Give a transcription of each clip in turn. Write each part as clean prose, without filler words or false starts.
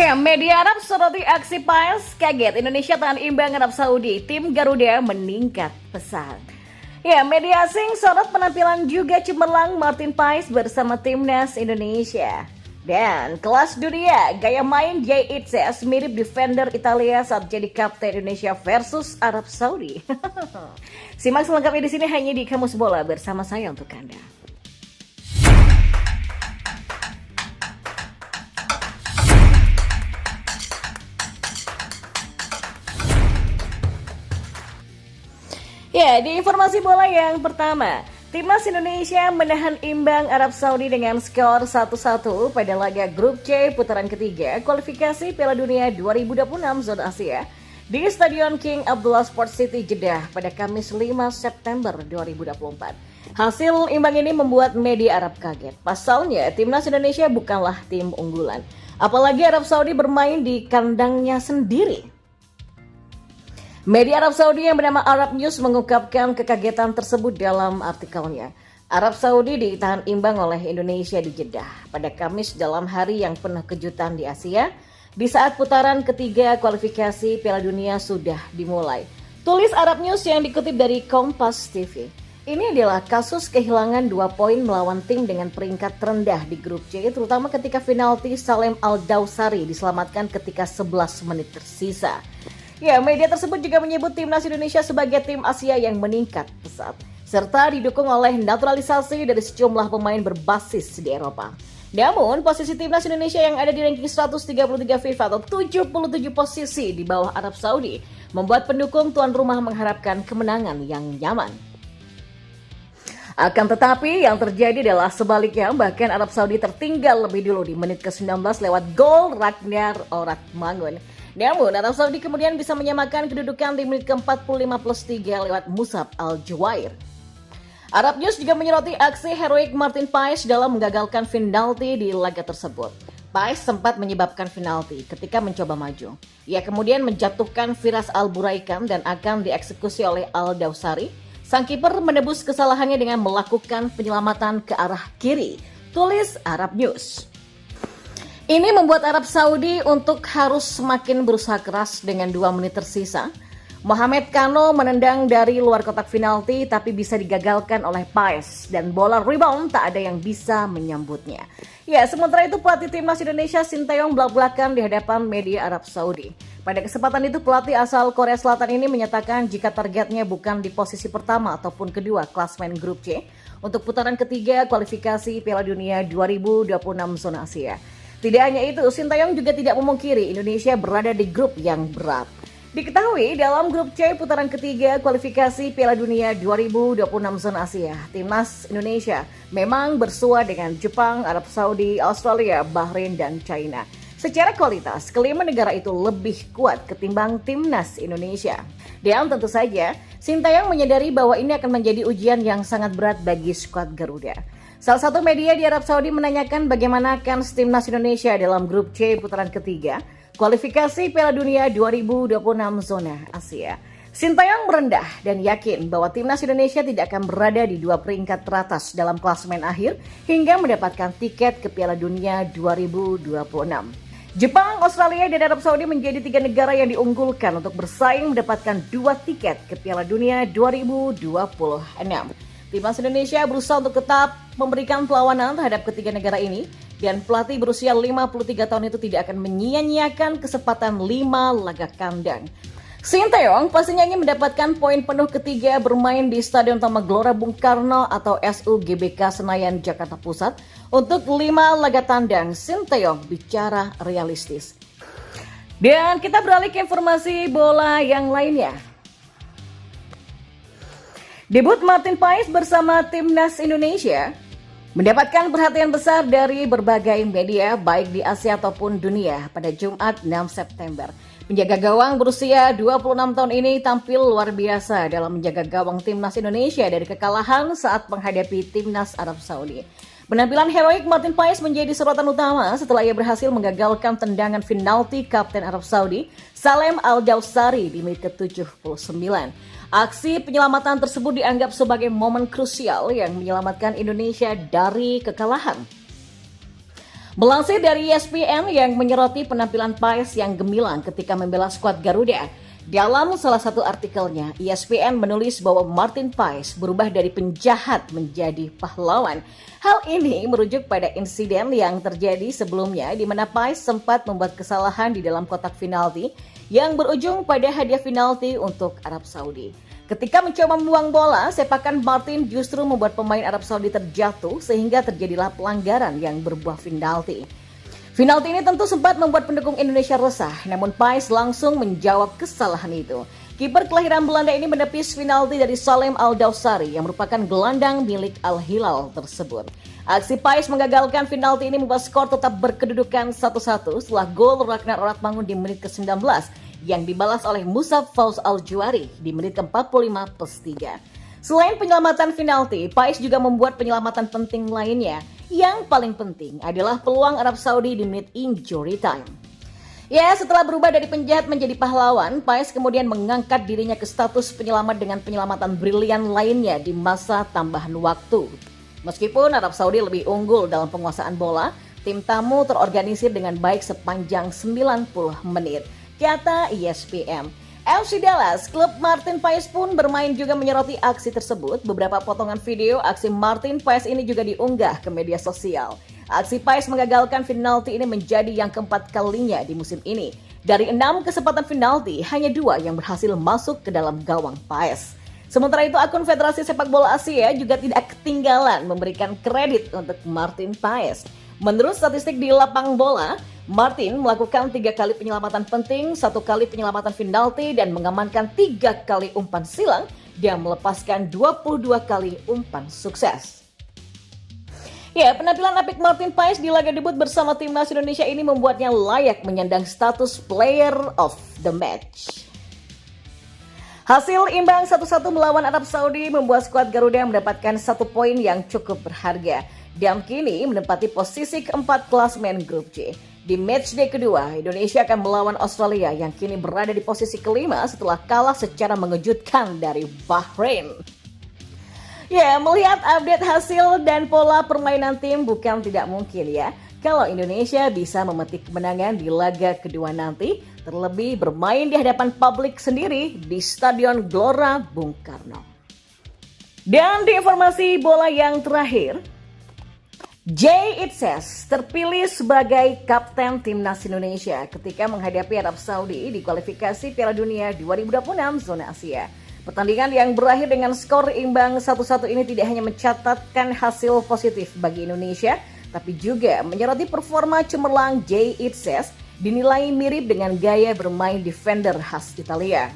Ya, media Arab soroti aksi PAS, kaget Indonesia tahan imbang Arab Saudi, tim Garuda meningkat pesat. Ya, media asing sorot penampilan juga cemerlang Martin Paes bersama timnas Indonesia. Dan kelas dunia, gaya main Jay Itzes mirip defender Italia saat jadi kapten Indonesia versus Arab Saudi. Simak selengkapnya di sini hanya di Kamus Bola bersama saya untuk Anda. Ya, di informasi bola yang pertama, timnas Indonesia menahan imbang Arab Saudi dengan skor 1-1 pada laga grup C putaran ketiga kualifikasi Piala Dunia 2026 zona Asia di Stadion King Abdullah Sports City Jeddah pada Kamis 5 September 2024. Hasil imbang ini membuat media Arab kaget. Pasalnya, timnas Indonesia bukanlah tim unggulan, apalagi Arab Saudi bermain di kandangnya sendiri. Media Arab Saudi yang bernama Arab News mengungkapkan kekagetan tersebut dalam artikelnya. Arab Saudi ditahan imbang oleh Indonesia di Jeddah pada Kamis dalam hari yang penuh kejutan di Asia, di saat putaran ketiga kualifikasi Piala Dunia sudah dimulai. Tulis Arab News yang dikutip dari Kompas TV. Ini adalah kasus kehilangan 2 poin melawan tim dengan peringkat terendah di grup C, terutama ketika penalti Salem Al-Dawsari diselamatkan ketika 11 menit tersisa. Ya, media tersebut juga menyebut timnas Indonesia sebagai tim Asia yang meningkat pesat, serta didukung oleh naturalisasi dari sejumlah pemain berbasis di Eropa. Namun, posisi timnas Indonesia yang ada di ranking 133 FIFA atau 77 posisi di bawah Arab Saudi membuat pendukung tuan rumah mengharapkan kemenangan yang nyaman. Akan tetapi yang terjadi adalah sebaliknya, bahkan Arab Saudi tertinggal lebih dulu di menit ke-19 lewat gol Ragnar Oratmangun. Namun Arab Saudi kemudian bisa menyamakan kedudukan di menit ke-45+3 lewat Musab Al-Juwair. Arab News juga menyoroti aksi heroik Martin Paes dalam menggagalkan penalti di laga tersebut. Paes sempat menyebabkan penalti ketika mencoba maju. Ia kemudian menjatuhkan Firas Al-Buraikan dan akan dieksekusi oleh Al-Dawsari. Sang kiper menebus kesalahannya dengan melakukan penyelamatan ke arah kiri, tulis Arab News. Ini membuat Arab Saudi untuk harus semakin berusaha keras dengan 2 menit tersisa. Mohamed Kano menendang dari luar kotak penalti tapi bisa digagalkan oleh Paes dan bola rebound tak ada yang bisa menyambutnya. Ya, sementara itu pelatih timnas Indonesia Sinteyong belak-belakan di hadapan media Arab Saudi. Pada kesempatan itu pelatih asal Korea Selatan ini menyatakan jika targetnya bukan di posisi pertama ataupun kedua klasmen grup C untuk putaran ketiga kualifikasi Piala Dunia 2026 zona Asia. Tidak hanya itu, Sinteyong juga tidak memungkiri Indonesia berada di grup yang berat. Diketahui dalam grup C putaran ketiga kualifikasi Piala Dunia 2026 zona Asia, timnas Indonesia memang bersua dengan Jepang, Arab Saudi, Australia, Bahrain, dan China. Secara kualitas, kelima negara itu lebih kuat ketimbang timnas Indonesia. Dan tentu saja, Sinteyong menyadari bahwa ini akan menjadi ujian yang sangat berat bagi skuad Garuda. Salah satu media di Arab Saudi menanyakan bagaimana kans timnas Indonesia dalam grup C putaran ketiga kualifikasi Piala Dunia 2026 zona Asia. Sinteyong merendah dan yakin bahwa timnas Indonesia tidak akan berada di 2 peringkat teratas dalam klasemen akhir hingga mendapatkan tiket ke Piala Dunia 2026. Jepang, Australia, dan Arab Saudi menjadi 3 negara yang diunggulkan untuk bersaing mendapatkan 2 tiket ke Piala Dunia 2026. Timnas Indonesia berusaha untuk tetap memberikan perlawanan terhadap ketiga negara ini dan pelatih berusia 53 tahun itu tidak akan menyia-nyiakan kesempatan 5 laga kandang. Sinteyong pastinya ingin mendapatkan poin penuh ketiga bermain di Stadion Utama Gelora Bung Karno atau SUGBK Senayan, Jakarta Pusat untuk 5 laga tandang. Sinteyong bicara realistis. Dan kita beralih ke informasi bola yang lainnya. Debut Martin Paes bersama timnas Indonesia mendapatkan perhatian besar dari berbagai media baik di Asia ataupun dunia pada Jumat 6 September. Penjaga gawang berusia 26 tahun ini tampil luar biasa dalam menjaga gawang timnas Indonesia dari kekalahan saat menghadapi timnas Arab Saudi. Penampilan heroik Martin Paes menjadi sorotan utama setelah ia berhasil menggagalkan tendangan penalti Kapten Arab Saudi Salem Al-Dawsari di menit ke-79. Aksi penyelamatan tersebut dianggap sebagai momen krusial yang menyelamatkan Indonesia dari kekalahan. Melansir dari ESPN yang menyoroti penampilan Paes yang gemilang ketika membela skuad Garuda, dalam salah satu artikelnya, ESPN menulis bahwa Martin Paes berubah dari penjahat menjadi pahlawan. Hal ini merujuk pada insiden yang terjadi sebelumnya di mana Paes sempat membuat kesalahan di dalam kotak penalti yang berujung pada hadiah penalti untuk Arab Saudi. Ketika mencoba membuang bola, sepakan Martin justru membuat pemain Arab Saudi terjatuh sehingga terjadilah pelanggaran yang berbuah penalti. Penalti ini tentu sempat membuat pendukung Indonesia resah, namun Paes langsung menjawab kesalahan itu. Kiper kelahiran Belanda ini menepis penalti dari Salem Al-Dawsari yang merupakan gelandang milik Al-Hilal tersebut. Aksi Paes menggagalkan penalti ini membuat skor tetap berkedudukan 1-1 setelah gol Ragnar Oratmangun di menit ke-19 yang dibalas oleh Musab Fauz Al-Juari di menit ke-45+3. Selain penyelamatan penalti, Paes juga membuat penyelamatan penting lainnya. Yang paling penting adalah peluang Arab Saudi di menit injury time. Ya, setelah berubah dari penjahat menjadi pahlawan, Paes kemudian mengangkat dirinya ke status penyelamat dengan penyelamatan brilian lainnya di masa tambahan waktu. Meskipun Arab Saudi lebih unggul dalam penguasaan bola, tim tamu terorganisir dengan baik sepanjang 90 menit. Kata ESPN. FC Dallas, klub Martin Paes pun bermain juga menyoroti aksi tersebut. Beberapa potongan video aksi Martin Paes ini juga diunggah ke media sosial. Aksi Paes mengagalkan penalti ini menjadi yang keempat kalinya di musim ini. Dari 6 kesempatan penalti, hanya 2 yang berhasil masuk ke dalam gawang Paes. Sementara itu, akun Federasi Sepak Bola Asia juga tidak ketinggalan memberikan kredit untuk Martin Paes. Menurut statistik di lapang bola, Martin melakukan 3 kali penyelamatan penting, 1 kali penyelamatan penalti, dan mengamankan 3 kali umpan silang dan melepaskan 22 kali umpan sukses. Ya, penampilan apik Martin Paes di laga debut bersama timnas Indonesia ini membuatnya layak menyandang status Player of the Match. Hasil imbang 1-1 melawan Arab Saudi membuat skuad Garuda mendapatkan 1 poin yang cukup berharga dan kini menempati posisi keempat klasemen grup J. Di matchday kedua, Indonesia akan melawan Australia yang kini berada di posisi kelima setelah kalah secara mengejutkan dari Bahrain. Ya, melihat update hasil dan pola permainan tim bukan tidak mungkin ya kalau Indonesia bisa memetik kemenangan di laga kedua nanti, terlebih bermain di hadapan publik sendiri di Stadion Gelora Bung Karno. Dan di informasi bola yang terakhir, Jay Itzes terpilih sebagai kapten timnas Indonesia ketika menghadapi Arab Saudi di kualifikasi Piala Dunia 2026 zona Asia. Pertandingan yang berakhir dengan skor imbang 1-1 ini tidak hanya mencatatkan hasil positif bagi Indonesia, tapi juga menyoroti performa cemerlang Jay Itzes dinilai mirip dengan gaya bermain defender khas Italia.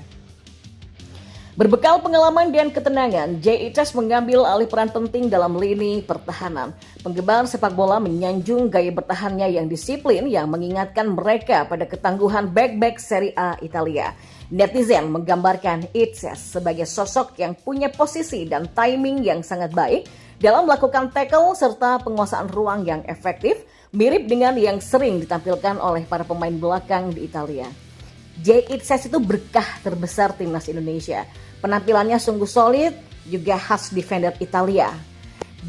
Berbekal pengalaman dan ketenangan, Jay Itzes mengambil alih peran penting dalam lini pertahanan. Penggemar sepak bola menyanjung gaya bertahannya yang disiplin yang mengingatkan mereka pada ketangguhan bek-bek Serie A Italia. Netizen menggambarkan Itzes sebagai sosok yang punya posisi dan timing yang sangat baik dalam melakukan tackle serta penguasaan ruang yang efektif, mirip dengan yang sering ditampilkan oleh para pemain belakang di Italia. Jay Itzes itu berkah terbesar timnas Indonesia. Penampilannya sungguh solid, juga khas defender Italia.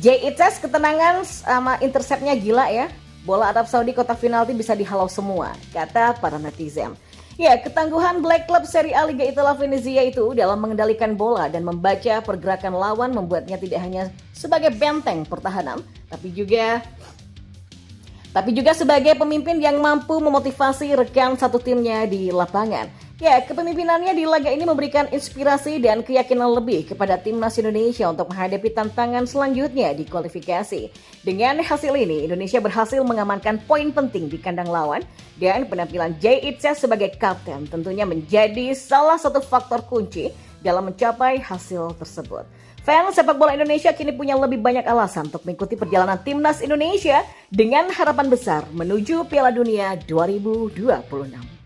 Jay Itzes ketenangan sama interceptnya gila ya. Bola Arab Saudi kotak penalti bisa dihalau semua, kata para netizen. Ya, ketangguhan Black Club Serie A Liga Italia Venezia itu dalam mengendalikan bola dan membaca pergerakan lawan membuatnya tidak hanya sebagai benteng pertahanan, tapi juga sebagai pemimpin yang mampu memotivasi rekan satu timnya di lapangan. Ya, kepemimpinannya di laga ini memberikan inspirasi dan keyakinan lebih kepada timnas Indonesia untuk menghadapi tantangan selanjutnya di kualifikasi. Dengan hasil ini, Indonesia berhasil mengamankan poin penting di kandang lawan dan penampilan Jay Itzes sebagai kapten tentunya menjadi salah satu faktor kunci dalam mencapai hasil tersebut. Fans sepak bola Indonesia kini punya lebih banyak alasan untuk mengikuti perjalanan timnas Indonesia dengan harapan besar menuju Piala Dunia 2026.